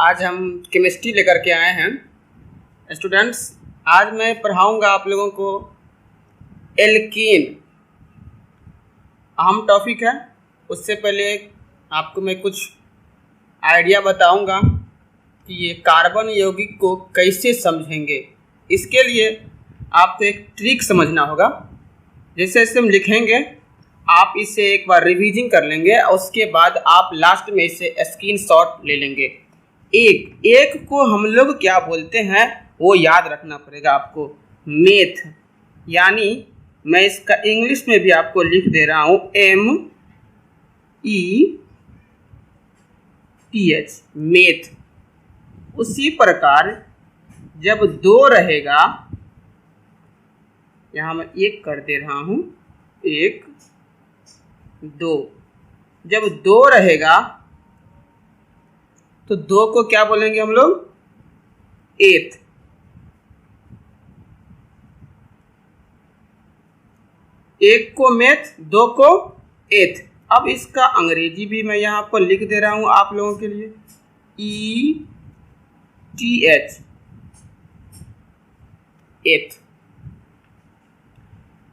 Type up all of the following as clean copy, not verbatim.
आज हम केमिस्ट्री लेकर के आए हैं। स्टूडेंट्स, आज मैं पढ़ाऊंगा आप लोगों को एल्कीन। अहम टॉपिक है। उससे पहले आपको मैं कुछ आइडिया बताऊंगा कि ये कार्बन यौगिक को कैसे समझेंगे। इसके लिए आपको एक ट्रिक समझना होगा। जैसे जैसे हम लिखेंगे आप इसे एक बार रिवीजन कर लेंगे और उसके बाद आप लास्ट में इसे स्क्रीनशॉट ले लेंगे। एक को हम लोग क्या बोलते हैं वो याद रखना पड़ेगा आपको, मेथ। यानी मैं इसका इंग्लिश में भी आपको लिख दे रहा हूँ, METH, मेथ। उसी प्रकार जब दो रहेगा, यहाँ मैं एक कर दे रहा हूँ, 1 2। जब 2 रहेगा तो 2 को क्या बोलेंगे हम लोग, एथ। एक को मेथ, 2 को एथ। अब इसका अंग्रेजी भी मैं यहाँ पर लिख दे रहा हूँ आप लोगों के लिए, ETH, एथ।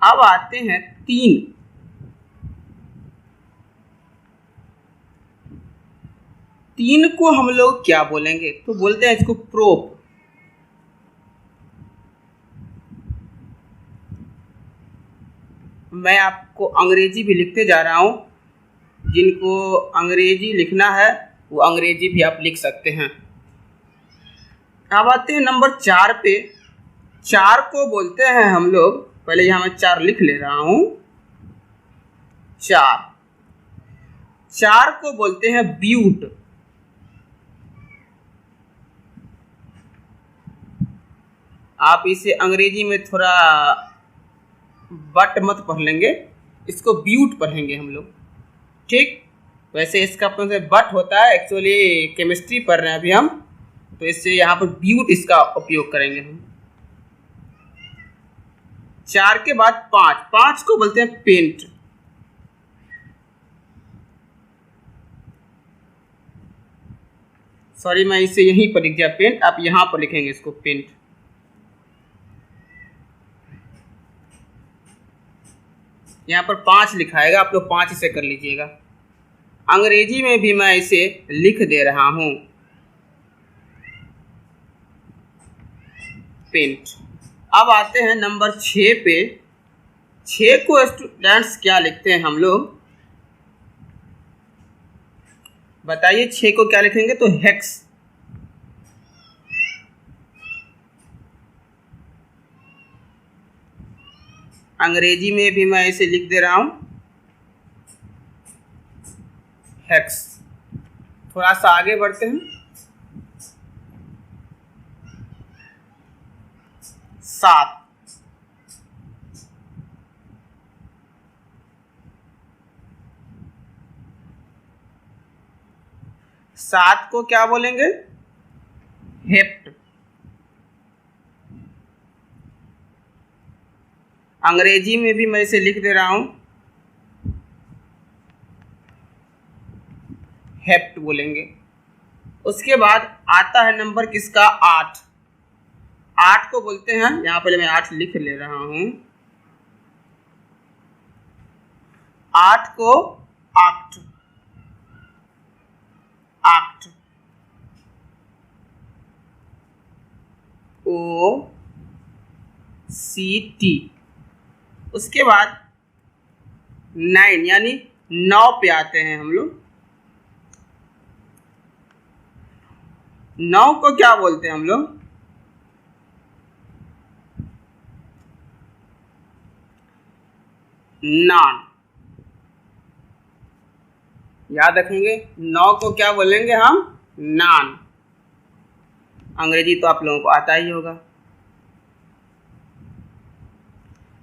अब आते हैं 3। तीन को हम लोग क्या बोलेंगे, तो बोलते हैं इसको प्रोप। मैं आपको अंग्रेजी भी लिखते जा रहा हूं, जिनको अंग्रेजी लिखना है वो अंग्रेजी भी आप लिख सकते हैं। अब आते हैं नंबर 4 पे। 4 को बोलते हैं हम लोग, पहले यहां मैं 4 लिख ले रहा हूं, 4 को बोलते हैं ब्यूट। आप इसे अंग्रेजी में थोड़ा बट मत पढ़ लेंगे, इसको ब्यूट पढ़ेंगे हम लोग, ठीक। वैसे इसका अपने बट होता है, एक्चुअली केमिस्ट्री पढ़ रहे हैं अभी हम, तो इससे यहाँ पर ब्यूट इसका उपयोग करेंगे हम। 4 के बाद 5 को बोलते हैं पेंट। सॉरी, मैं इसे यहीं पर लिख दिया पेंट, आप यहाँ पर लिखेंगे इसको पेंट। यहाँ पर 5 लिखाएगा, आप लोग 5 इसे कर लीजिएगा। अंग्रेजी में भी मैं इसे लिख दे रहा हूं, पेंट। अब आते हैं नंबर 6 पे। 6 को स्टूडेंट्स क्या लिखते हैं हम लोग, बताइए। 6 को क्या लिखेंगे, तो हेक्स। अंग्रेजी में भी मैं इसे लिख दे रहा हूं, हेक्स। थोड़ा सा आगे बढ़ते हैं। 7 7 को क्या बोलेंगे, हेप्ट। अंग्रेजी में भी मैं इसे लिख दे रहा हूं, हेप्ट बोलेंगे। उसके बाद आता है नंबर किसका, 8। 8 को बोलते हैं, यहां पहले मैं 8 लिख ले रहा हूं, 8 को आक्ट। OCT। उसके बाद 9 यानी 9 पे आते हैं हम लोग। 9 को क्या बोलते हैं हम लोग, नॉन। याद रखेंगे, 9 को क्या बोलेंगे हम, नॉन। अंग्रेजी तो आप लोगों को आता ही होगा।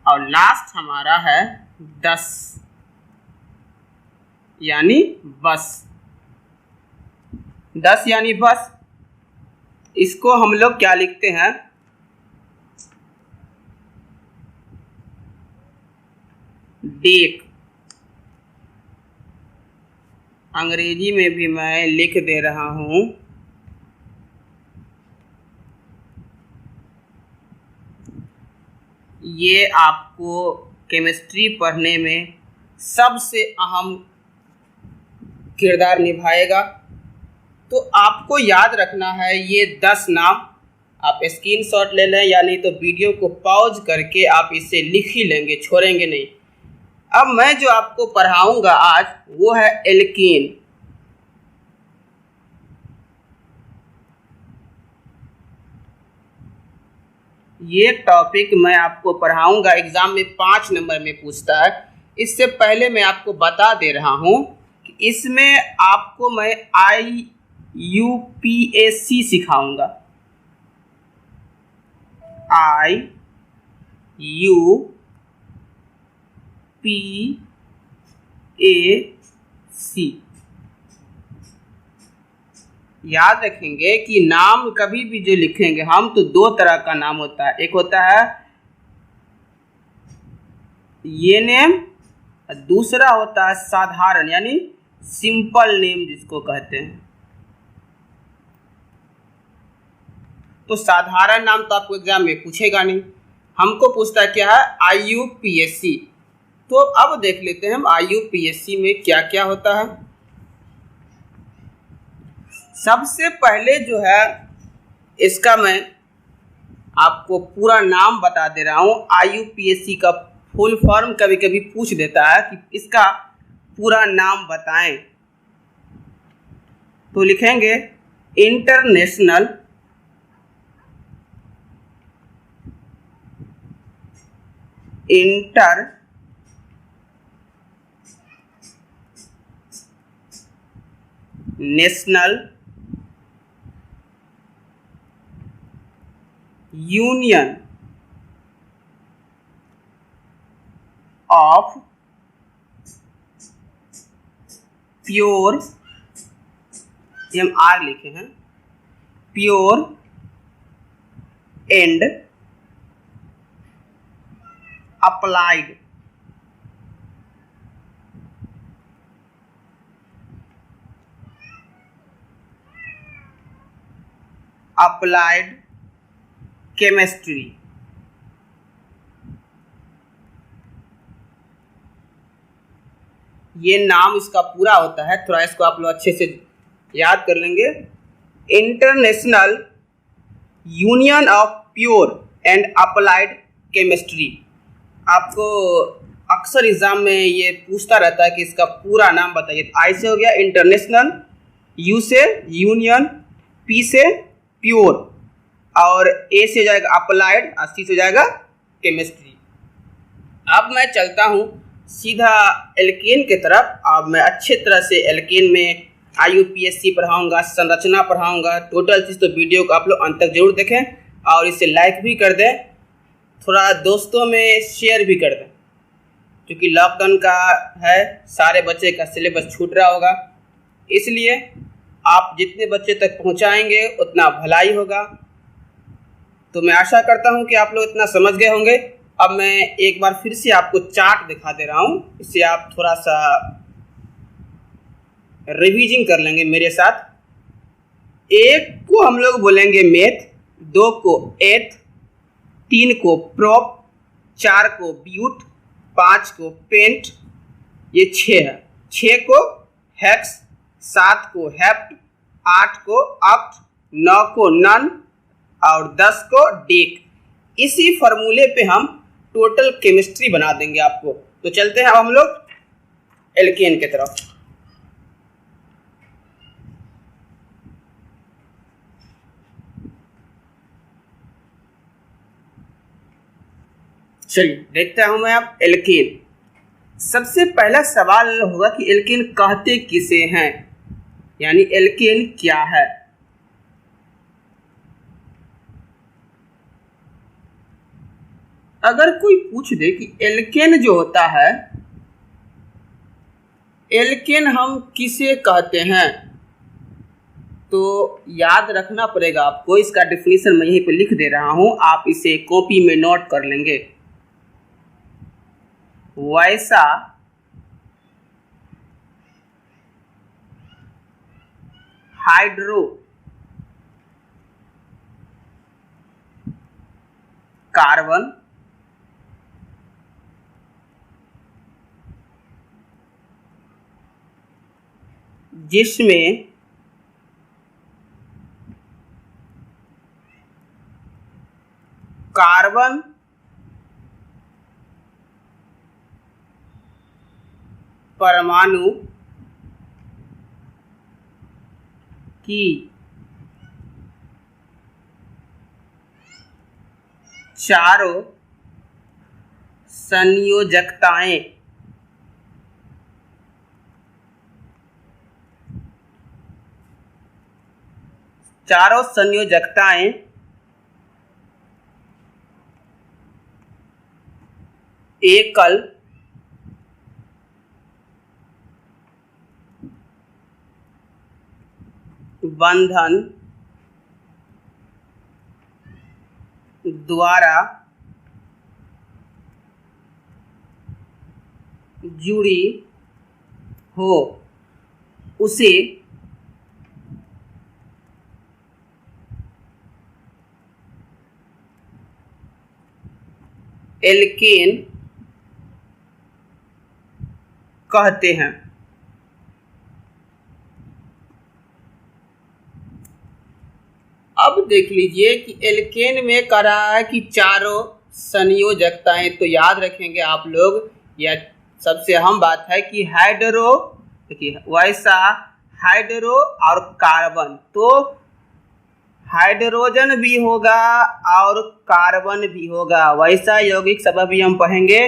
और लास्ट हमारा है 10 यानी बस। 10 यानी बस। इसको हम लोग क्या लिखते हैं, डेक। अंग्रेजी में भी मैं लिख दे रहा हूं, ये आपको केमिस्ट्री पढ़ने में सबसे अहम किरदार निभाएगा। तो आपको याद रखना है ये 10 नाम। आप स्क्रीनशॉट ले लें या नहीं तो वीडियो को पॉज करके आप इसे लिख ही लेंगे, छोड़ेंगे नहीं। अब मैं जो आपको पढ़ाऊंगा आज वो है एल्केन। ये टॉपिक मैं आपको पढ़ाऊंगा, एग्जाम में 5 नंबर में पूछता है। इससे पहले मैं आपको बता दे रहा हूं कि इसमें आपको मैं IUPAC सिखाऊंगा। IUPAC याद रखेंगे कि नाम कभी भी जो लिखेंगे हम, तो 2 तरह का नाम होता है। एक होता है ये नेम, दूसरा होता है साधारण यानी सिंपल नेम जिसको कहते हैं। तो साधारण नाम तो आपको एग्जाम में पूछेगा नहीं, हमको पूछता है क्या है IUPAC। तो अब देख लेते हैं हम IUPAC में क्या क्या होता है। सबसे पहले जो है इसका मैं आपको पूरा नाम बता दे रहा हूँ। IUPAC का फुल फॉर्म कभी कभी पूछ देता है कि इसका पूरा नाम बताएं, तो लिखेंगे इंटरनेशनल यूनियन ऑफ प्योर, ये हम आर लिखे हैं, प्योर एंड अप्लाइड केमिस्ट्री। ये नाम इसका पूरा होता है, थोड़ा इसको आप लोग अच्छे से याद कर लेंगे। International union of pure and applied chemistry. आपको अक्सर एग्जाम में ये पूछता रहता है कि इसका पूरा नाम बताइए। तो आई से हो गया इंटरनेशनल, यू से यूनियन, पी से प्योर, और ए से हो जाएगा अप्लाइड, और सी से हो जाएगा केमिस्ट्री। अब मैं चलता हूँ सीधा एल्केन की तरफ। अब मैं अच्छे तरह से एल्केन में IUPAC पढ़ाऊँगा, संरचना पढ़ाऊँगा, टोटल चीज़। तो वीडियो को आप लोग अंत तक जरूर देखें और इसे लाइक भी कर दें, थोड़ा दोस्तों में शेयर भी कर दें, क्योंकि लॉकडाउन का है, सारे बच्चे का सिलेबस छूट रहा होगा, इसलिए आप जितने बच्चे तक पहुंचाएंगे उतना भलाई होगा। तो मैं आशा करता हूं कि आप लोग इतना समझ गए होंगे। अब मैं एक बार फिर से आपको चार्ट दिखा दे रहा हूं, इससे आप थोड़ा सा रिवीजिंग कर लेंगे मेरे साथ। 1 को हम लोग बोलेंगे मेथ, 2 को एथ, 3 को प्रोप, 4 को ब्यूट, 5 को पेंट, ये 6 है, 6 को हेक्स, 7 को हेप्ट, 8 को ऑक्ट, 9 को नन और 10 को डेक। इसी फॉर्मूले पे हम टोटल केमिस्ट्री बना देंगे आपको। तो चलते हैं अब हम लोग एल्केन की तरफ। चलिए देखते हूं मैं अब एल्केन। सबसे पहला सवाल होगा कि एल्केन कहते किसे हैं, यानी एल्केन क्या है। अगर कोई पूछ दे कि एल्केन जो होता है, एल्केन हम किसे कहते हैं, तो याद रखना पड़ेगा आपको। इसका डेफिनेशन मैं यहीं पे लिख दे रहा हूं, आप इसे कॉपी में नोट कर लेंगे। वैसा हाइड्रो कार्बन जिसमें कार्बन परमाणु की चारों संयोजकताएं एकल बंधन द्वारा जुड़ी हो उसे एल्केन कहते हैं। अब देख लीजिए कि एल्केन में कह रहा है कि चारों संयोजकताएं, तो याद रखेंगे आप लोग, यह सबसे अहम बात है कि हाइड्रो, देखिए वैसा हाइड्रो और कार्बन, तो हाइड्रोजन भी होगा और कार्बन भी होगा। वैसा यौगिक सब अभी हम पढ़ेंगे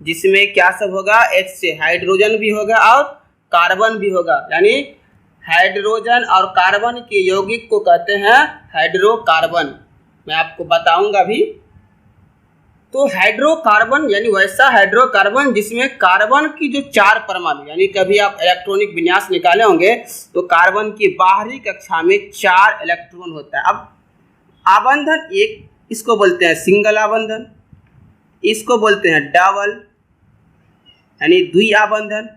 जिसमें क्या सब होगा, H से हाइड्रोजन भी होगा और कार्बन भी होगा, यानी हाइड्रोजन और कार्बन के यौगिक को कहते हैं हाइड्रोकार्बन। मैं आपको बताऊंगा भी। तो हाइड्रोकार्बन यानी वैसा हाइड्रोकार्बन जिसमें कार्बन की जो 4 परमाणु, यानी कभी आप इलेक्ट्रॉनिक विन्यास निकाले होंगे तो कार्बन की बाहरी कक्षा में 4 इलेक्ट्रॉन होता है। अब आबंधन एक, इसको बोलते हैं सिंगल आबंधन, इसको बोलते हैं डबल यानी द्विआबंधन,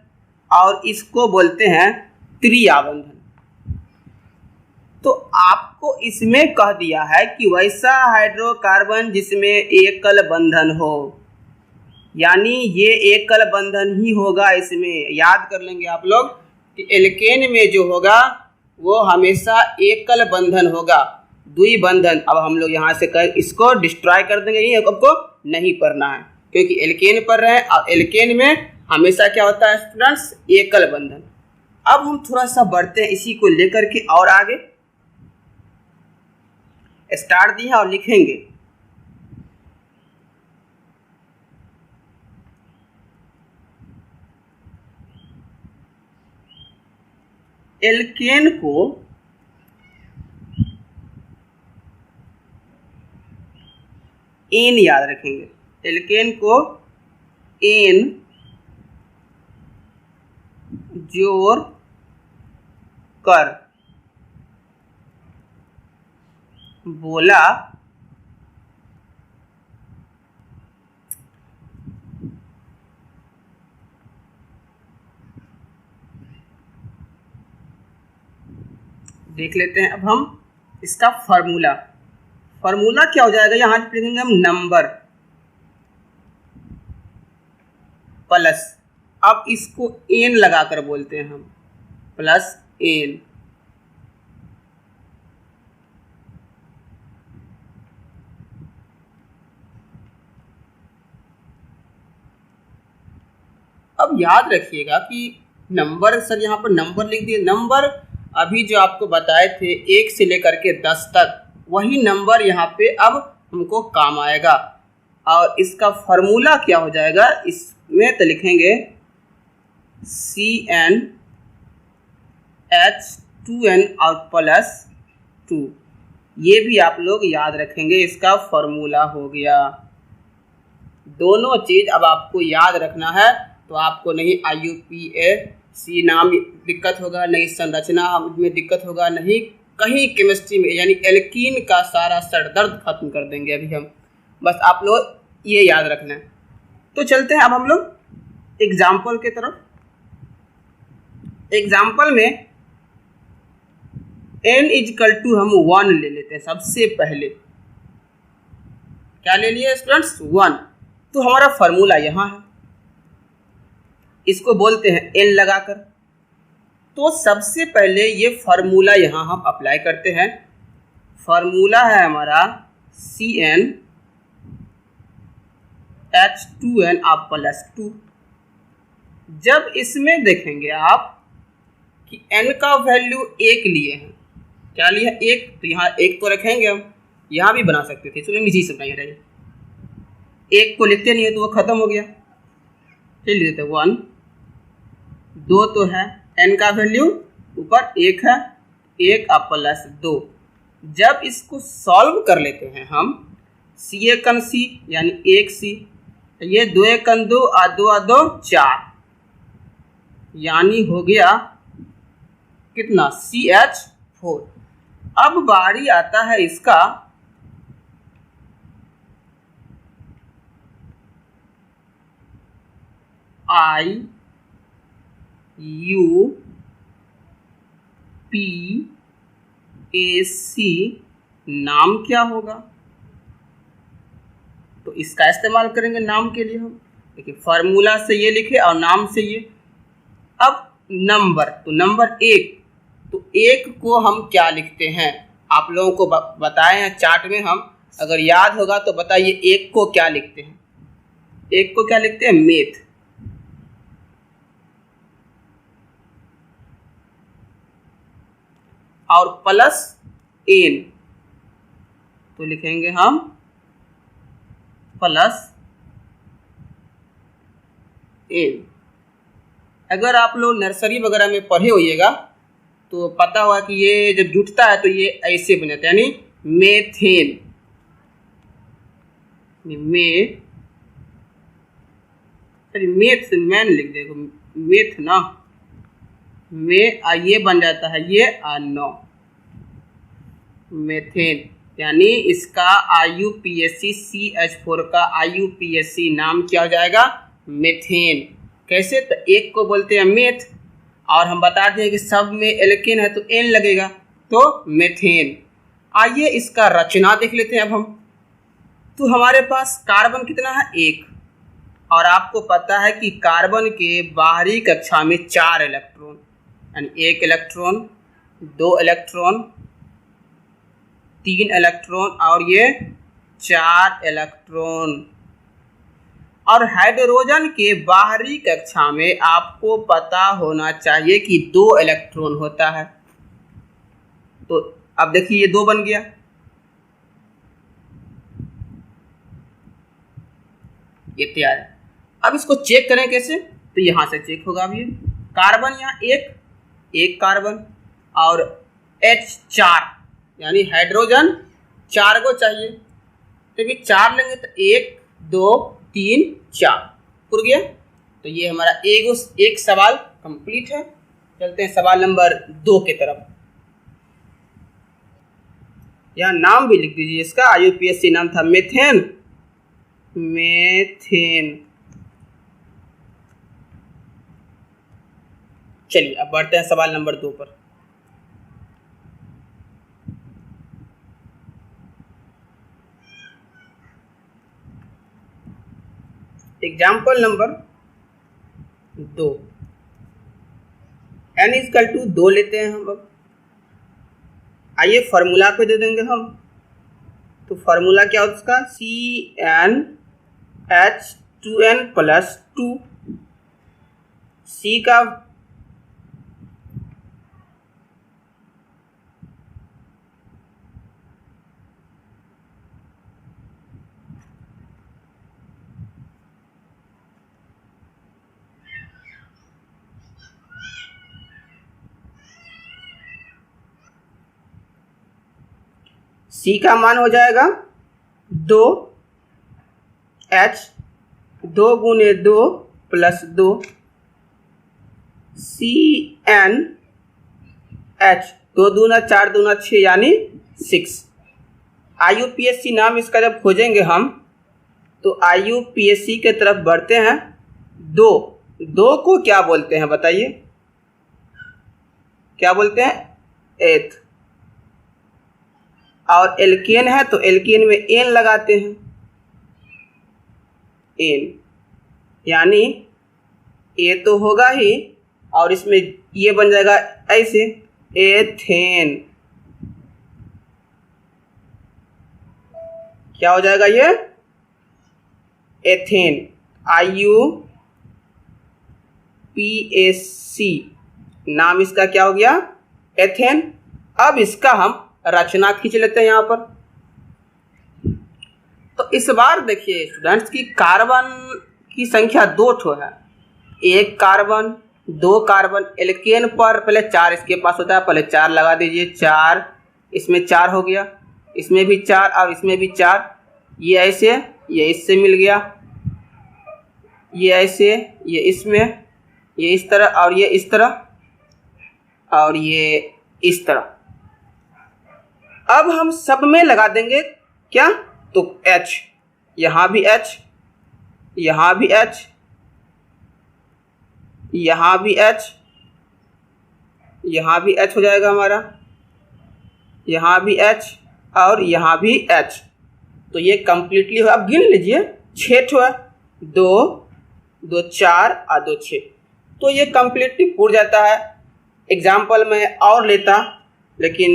और इसको बोलते हैं त्रिआबंधन। तो आपको इसमें कह दिया है कि वैसा हाइड्रोकार्बन जिसमें एकल बंधन हो, यानी ये एकल बंधन ही होगा। इसमें याद कर लेंगे आप लोग कि एल्केन में जो होगा वो हमेशा एकल बंधन होगा, द्विबंधन। अब हम लोग यहाँ से इसको डिस्ट्रॉय कर देंगे, ये आपको नहीं पढ़ना है क्योंकि एल्केन पढ़ रहे हैं और एल्केन में हमेशा क्या होता है स्टूडेंट्स, एकल बंधन। अब हम थोड़ा सा बढ़ते हैं इसी को लेकर के और आगे स्टार्ट दिए और लिखेंगे। एल्केन को एन याद रखेंगे, एल्केन को एन जोड़ कर बोला देख लेते हैं। अब हम इसका फार्मूला क्या हो जाएगा, यहां पे लिखेंगे हम नंबर प्लस, अब इसको एन लगाकर बोलते हैं हम, प्लस एन। अब याद रखिएगा कि नंबर, सर यहाँ पर नंबर लिख दिए, नंबर अभी जो आपको बताए थे 1 से लेकर के 10 तक, वही नंबर यहाँ पे अब हमको काम आएगा। और इसका फार्मूला क्या हो जाएगा, इसमें तो लिखेंगे CnH2n और +2, ये भी आप लोग याद रखेंगे, इसका फार्मूला हो गया। दोनों चीज़ अब आपको याद रखना है, तो आपको नहीं IUPAC नाम दिक्कत होगा, नहीं संरचना में दिक्कत होगा, नहीं कहीं केमिस्ट्री में, यानी एल्कीन का सारा सरदर्द खत्म कर देंगे अभी हम। बस आप लोग ये याद रखना है। तो चलते हैं अब हम लोग एग्जाम्पल के तरफ। एग्जाम्पल में n = हम 1 ले लेते हैं सबसे पहले। क्या ले लिए स्टूडेंट्स, 1। तो हमारा फार्मूला यहाँ है, इसको बोलते हैं n लगाकर, तो सबसे पहले ये फार्मूला यहाँ हम अप्लाई करते हैं। फार्मूला है हमारा CnH2n आप +2। जब इसमें देखेंगे आप कि n का वैल्यू 1 लिए हैं, क्या लिया 1, तो यहाँ 1 तो रखेंगे हम, यहाँ भी बना सकते थे, चलो नीचे से बनाइए रहिए। 1 को लिखते नहीं है तो वो खत्म हो गया, फिर लिख देते 1। 2 तो है, n का वैल्यू ऊपर 1 है, 1 आप +2। जब इसको सॉल्व कर लेते हैं हम, C यानी 1C, ये 2 1 2 और 2 और 2 4, यानी हो गया कितना CH4। अब बारी आता है इसका IUPAC, नाम क्या होगा, तो इसका इस्तेमाल करेंगे नाम के लिए हम। देखिए फार्मूला से ये लिखे और नाम से ये। अब नंबर, तो नंबर 1, तो 1 को हम क्या लिखते हैं, आप लोगों को बताए हैं चार्ट में हम, अगर याद होगा तो बताइए 1 को क्या लिखते हैं। 1 को क्या लिखते हैं, मेथ। और +n, तो लिखेंगे हम +n। अगर आप लोग नर्सरी वगैरह में पढ़े होइएगा तो पता होगा कि ये जब जुटता है तो ये ऐसे बन जाता है, यानी मेथेन। मेथ मैन लिख देगा, मेथ ना, ये बन जाता है ये 9 मेथेन, यानी इसका IUPAC CH4 का IUPAC नाम क्या हो जाएगा, मेथेन। कैसे, तो 1 को बोलते हैं मेथ, और हम बता दें कि सब में एल्केन है तो N लगेगा, तो मेथेन। आइए इसका रचना देख लेते हैं अब हम। तो हमारे पास कार्बन कितना है, 1, और आपको पता है कि कार्बन के बाहरी कक्षा में 4 इलेक्ट्रॉन, यानी 1 इलेक्ट्रॉन, 2 इलेक्ट्रॉन, 3 इलेक्ट्रॉन और ये 4 इलेक्ट्रॉन। और हाइड्रोजन के बाहरी कक्षा में आपको पता होना चाहिए कि 2 इलेक्ट्रॉन होता है। तो अब देखिए ये 2 बन गया, ये तैयार है। अब इसको चेक करें कैसे, तो यहाँ से चेक होगा। अब ये कार्बन यहाँ 1 कार्बन और H4, यानी हाइड्रोजन 4 को चाहिए, तो भी 4 लेंगे तो 1 2 3 4 पूरा गया। तो ये हमारा एक सवाल कंप्लीट है। चलते हैं सवाल नंबर 2 की तरफ। यहाँ नाम भी लिख दीजिए इसका, IUPAC नाम था मेथेन। चलिए अब बढ़ते हैं सवाल नंबर 2 पर। एग्जाम्पल नंबर 2, n=2 लेते हैं हम। अब आइए फार्मूला पे दे देंगे हम। तो फार्मूला क्या होता है उसका, CnH2n+2। C का मान हो जाएगा 2H, 2 × 2 + 2 CnH, 2 दूना 4 दूना 6 यानी 6। IUPAC नाम इसका जब खोजेंगे हम तो IUPAC के तरफ बढ़ते हैं। 2 को क्या बोलते हैं बताइए, क्या बोलते हैं, एथ। और एल्केन है तो एल्केन में N लगाते हैं, N, यानी A तो होगा ही और इसमें ये बन जाएगा ऐसे एथेन। क्या हो जाएगा ये? एथेन, IUPAC नाम इसका क्या हो गया? एथेन। अब इसका हम रचना खींच लेते हैं यहाँ पर। तो इस बार देखिए स्टूडेंट्स की कार्बन की संख्या 2 ठो है। 1 कार्बन, 2 कार्बन। एल्केन पर पहले 4 इसके पास होता है, पहले 4 लगा दीजिए। 4, इसमें 4 हो गया, इसमें भी 4 और इसमें भी 4। ये ऐसे, ये इससे मिल गया, ये ऐसे, ये इसमें, ये इस तरह और ये इस तरह और ये इस तरह। अब हम सब में लगा देंगे क्या? तो H, यहाँ भी H, यहाँ भी H, यहाँ भी H, यहाँ भी H हो जाएगा हमारा, यहाँ भी H और यहाँ भी H। तो ये कंप्लीटली हो। अब गिन लीजिए 6 ठो है, 2, 2 4 और 2 6। तो ये कंप्लीटली पूर जाता है। एग्जाम्पल मैं और लेता, लेकिन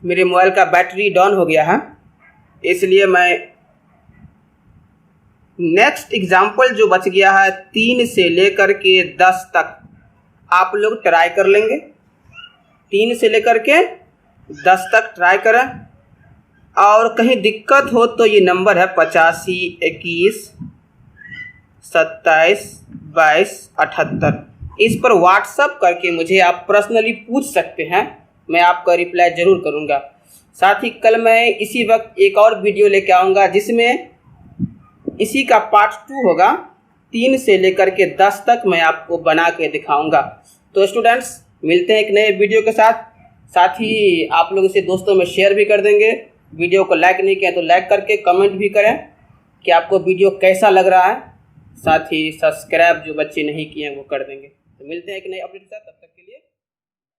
मेरे मोबाइल का बैटरी डाउन हो गया है, इसलिए मैं नेक्स्ट एग्जाम्पल जो बच गया है 3 से लेकर के 10 तक आप लोग ट्राई कर लेंगे। 3 से लेकर के 10 तक ट्राई करें, और कहीं दिक्कत हो तो ये नंबर है 85 21 27 22 78। इस पर व्हाट्सअप करके मुझे आप पर्सनली पूछ सकते हैं, मैं आपका रिप्लाई ज़रूर करूंगा। साथ ही कल मैं इसी वक्त एक और वीडियो लेके आऊँगा जिसमें इसी का पार्ट 2 होगा। 3 से लेकर के 10 तक मैं आपको बना के दिखाऊंगा। तो स्टूडेंट्स मिलते हैं एक नए वीडियो के साथ। साथ ही आप लोग इसे दोस्तों में शेयर भी कर देंगे। वीडियो को लाइक नहीं किया तो लाइक करके कमेंट भी करें कि आपको वीडियो कैसा लग रहा है। साथ ही सब्सक्राइब जो बच्चे नहीं किए हैं वो कर देंगे। तो मिलते हैं एक नए अपडेट के साथ, तब तक